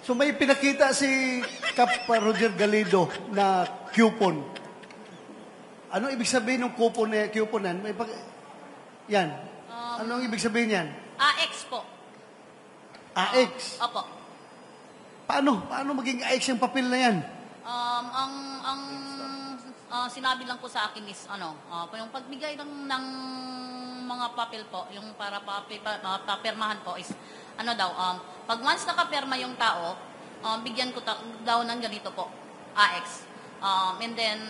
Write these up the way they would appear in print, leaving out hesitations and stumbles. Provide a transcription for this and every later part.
So may pinakita si Kap Roger Galido na coupon. Ano ibig sabihin ng couponan? Yan. Anong ibig sabihin yan? AX po. AX? Opo. Paano maging AX yung papel na yan? Ang sinabi lang po sa akin is, yung pagbigay ng mga papel po, yung para papirmahan po is, pag once nakapirma yung tao, bigyan ko daw ng ganito po, AX. And then,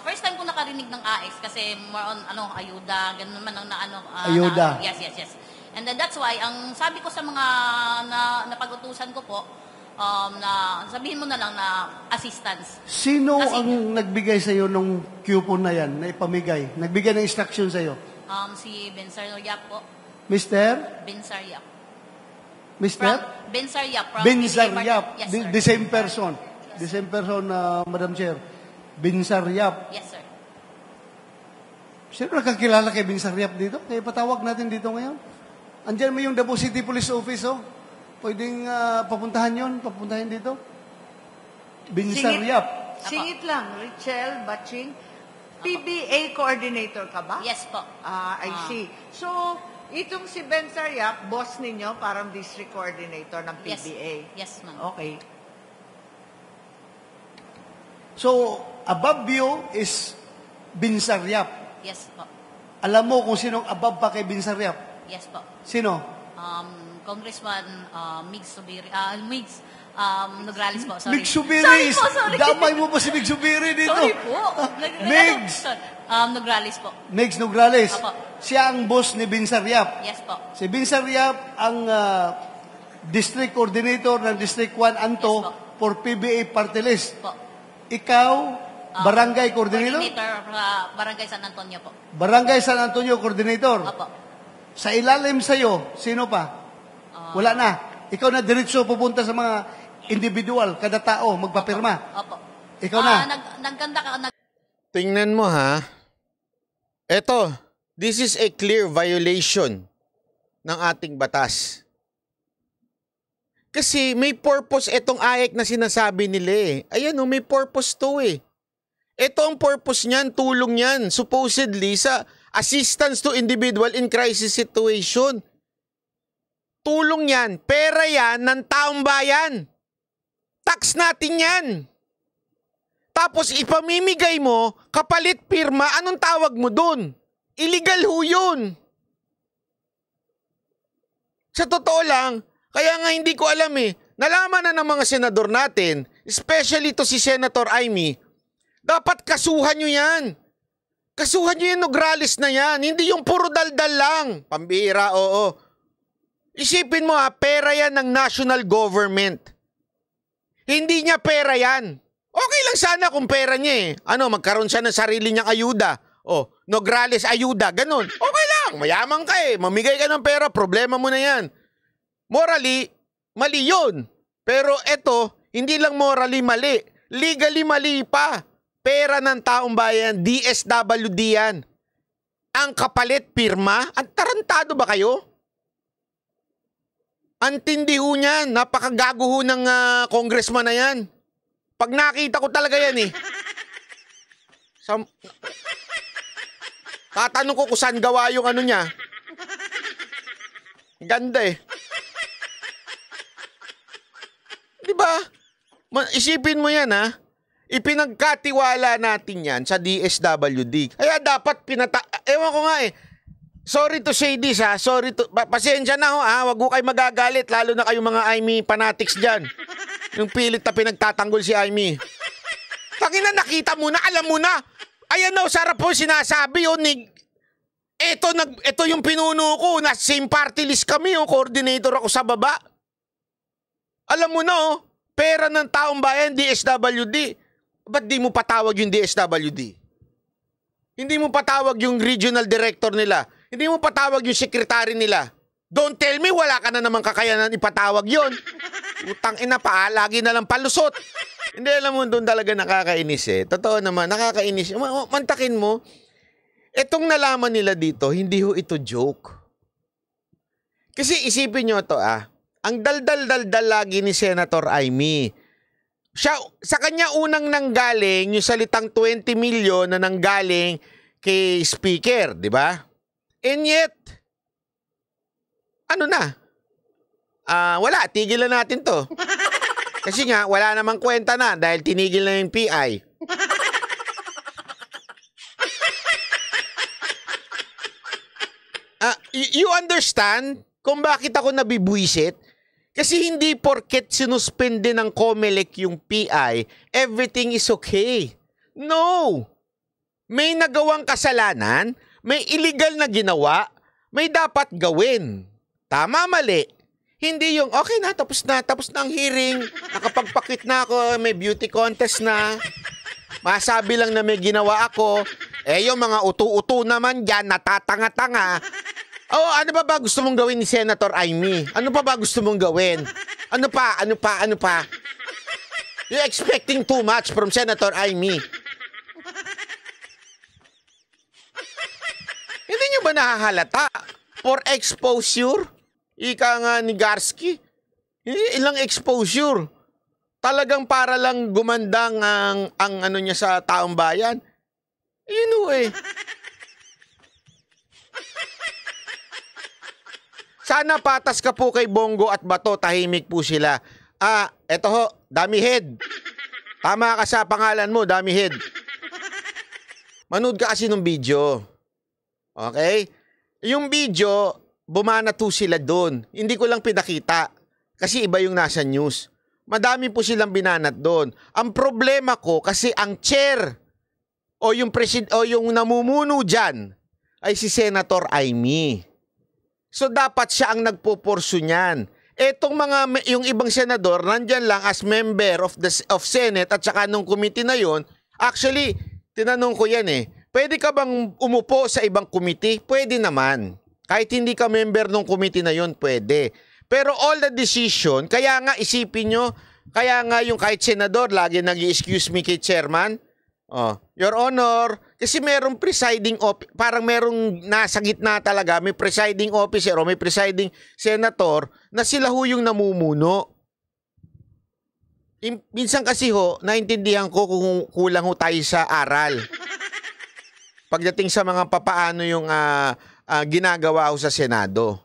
first time ko nakarinig ng AX kasi more on, ayuda, ganun naman ang ayuda. Yes. And then that's why, ang sabi ko sa mga napag-utusan ko po, na sabihin mo na lang na assistance. Sino ang nagbigay sa iyo ng coupon na yan, na ipamigay? Nagbigay ng instruction sa iyo? Si Bensar Yap po. Mr.? Bensar Yap. Mr.? Bensar Yap. Bensar Yap. Yes, sir. The same person. The same person, Madam Chair. Bensar Yap. Yes, sir. Sino nakakilala kay Bensar Yap dito? Kaya patawag natin dito ngayon. Andiyan mo yung Davao City Police Office, oh. Pwedeng papuntahan dito. Bensar Yap. Singit lang, Richelle Batching. PBA coordinator ka ba? Yes po. I see. So, itong si Bensar Yap, boss ninyo, parang district coordinator ng PBA. Yes, ma'am. Okay. So, above you is Bensar Yap. Yes po. Alam mo kung sinong above pa kay Bensar Yap? Yes po. Sino? Congressman Migs Subiri, Nograles po, sorry. Migs Subiri. Sorry. Damay mo pa si Migs Subiri dito. Sorry po. Migs. Nograles po. Migs Nograles. Opo. Siya ang boss ni Bensar Yap. Yes po. Si Bensar Yap ang district coordinator ng District 1 Anto Yes po. for PBA Party List. Po. Ikaw, barangay coordinator? Barangay San Antonio po. Barangay San Antonio coordinator. Opo. Sa ilalim sa'yo, sino pa? Wala na. Ikaw na diretso pupunta sa mga individual, kada tao, magpapirma. Opo. Ikaw na. Nagganda ka. Tingnan mo ha. Eto, this is a clear violation ng ating batas. Kasi may purpose etong AEC na sinasabi nila eh. Ayan o, may purpose to eh. Ito ang purpose niyan, tulong niyan, supposedly sa assistance to individual in crisis situation. Tulong yan, pera yan ng taong bayan. Tax natin yan. Tapos ipamimigay mo, kapalit pirma, anong tawag mo dun? Illegal ho yun. Sa totoo lang, kaya nga hindi ko alam eh, nalaman na ng mga senador natin, especially to si Senator Amy, dapat kasuhan nyo yan. Kasuhan nyo yung Nograles na yan, hindi yung puro daldal lang. Pambira, oo. Isipin mo ha, pera yan ng national government. Hindi niya pera yan. Okay lang sana kung pera niya eh. Magkaroon siya ng sarili niyang ayuda. Nograles ayuda, ganun. Okay lang, mayaman ka eh. Mamigay ka ng pera, problema mo na yan. Morally, mali yun. Pero eto, hindi lang morally mali. Legally mali pa. Pera ng taong bayan, DSWD yan. Ang kapalit pirma? Ang tarantado ba kayo? Antindi ho niyan. Napakagago ho ng congressman na yan. Pag nakita ko talaga yan eh. Tatanong ko kung saan gawa yung ano niya. Ganda eh. Diba? Isipin mo yan ha. Ipinagkatiwala natin yan sa DSWD. Kaya dapat ewan ko nga eh. Sorry to say this ha. Pasensya na ho ha. Wag ho kayo magagalit. Lalo na kayong mga Amy fanatics dyan. Yung pilit na pinagtatanggol si Amy. Tangina, nakita mo na, alam mo na. Ayan na, sarap po sinasabi. Ito yung pinuno ko. Na same party list kami. Coordinator ako sa baba. Alam mo na pera ng taong bayan, DSWD. Ba't di mo patawag yung DSWD? Hindi mo patawag yung regional director nila. Hindi mo patawag yung secretary nila. Don't tell me wala ka na naman kakayanan ipatawag yon. Utang ina pa, lagi na lang palusot. Hindi, alam mo, doon talaga nakakainis eh. Totoo naman, nakakainis. Mantakin mo, etong nalaman nila dito, hindi ho ito joke. Kasi isipin nyo to ang daldal-daldal lagi ni Senator Amy. Siya, sa kanya unang nanggaling yung salitang 20 million na nanggaling kay Speaker, di ba? And yet, ano na? Wala, tigilan natin to. Kasi nga, wala namang kwenta na dahil tinigil na yung PI. You understand kung bakit ako nabibwisit? Kasi hindi porket sinuspende ng COMELEC yung PI, everything is okay. No! May nagawang kasalanan, may illegal na ginawa, may dapat gawin. Tama, mali. Hindi yung, okay na, tapos na ang hearing, nakapagpakit na ako, may beauty contest na, masabi lang na may ginawa ako, yung mga utu-utu naman dyan, natatanga-tanga. Ano ba gusto mong gawin ni Senator Amy? Ano pa ba gusto mong gawin? Ano pa? You're expecting too much from Senator Amy. Hindi nyo ba nahahalata? For exposure? Ika nga ni Garski. Ilang exposure. Talagang para lang gumandang ang ano niya sa taong bayan. Sana patas ka po kay Bongo at Bato, tahimik po sila. Eto ho, Dummy Head. Tama ka sa pangalan mo, Dummy Head. Manood ka kasi ng video. Okay? Yung video, bumanat po sila doon. Hindi ko lang pinakita. Kasi iba yung nasa news. Madami po silang binanat doon. Ang problema ko, kasi ang chair o yung namumuno dyan ay si Senator Amy. So dapat siya ang nagpoporso niyan. Etong yung ibang senador, nandyan lang as member of Senate at saka nung committee na yon. Actually, tinanong ko yan pwede ka bang umupo sa ibang committee? Pwede naman. Kahit hindi ka member ng committee na yon, pwede. Pero all the decision, kaya nga isipin nyo, kaya nga yung kahit senador, lagi nag-excuse me kay chairman. Your Honor, kasi merong presiding parang merong nasa gitna talaga, may presiding officer o may presiding senator na sila ho yung namumuno. Minsan kasi ho, naintindihan ko kung kulang ho tayo sa aral. Pagdating sa mga papaano yung ginagawa ho sa Senado.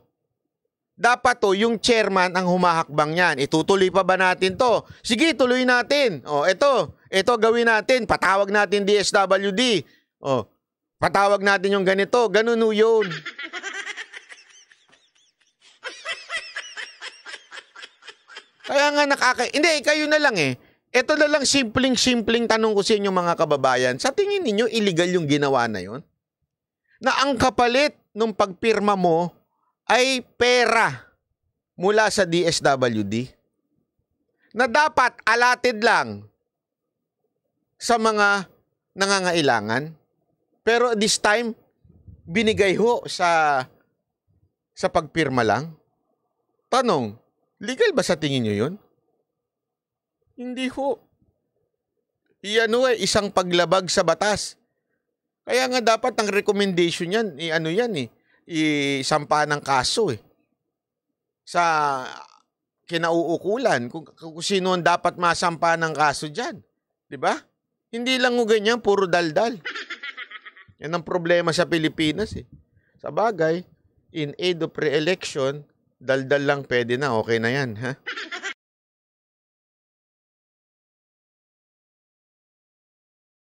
Dapat yung chairman ang humahakbang yan. Itutuloy pa ba natin to? Sige, tuloy natin. Ito gawin natin. Patawag natin DSWD. Patawag natin yung ganito. Ganun ho yun. Kaya nga hindi, kayo na lang Ito na lang simpleng tanong ko sa inyo mga kababayan. Sa tingin ninyo, illegal yung ginawa na yun? Na ang kapalit nung pagpirma mo ay pera mula sa DSWD na dapat allotted lang sa mga nangangailangan. Pero this time, binigay ho sa pagpirma lang. Tanong, legal ba sa tingin nyo yun? Hindi ho. Isang paglabag sa batas. Kaya nga dapat ang recommendation yan, isampa ng kaso sa kinauukulan kung sino ang dapat masampa ng kaso dyan. Diba? Hindi lang ganyan, puro daldal. Yan ang problema sa Pilipinas Sa bagay, in aid of pre-election, daldal lang pwede na, okay na yan, ha?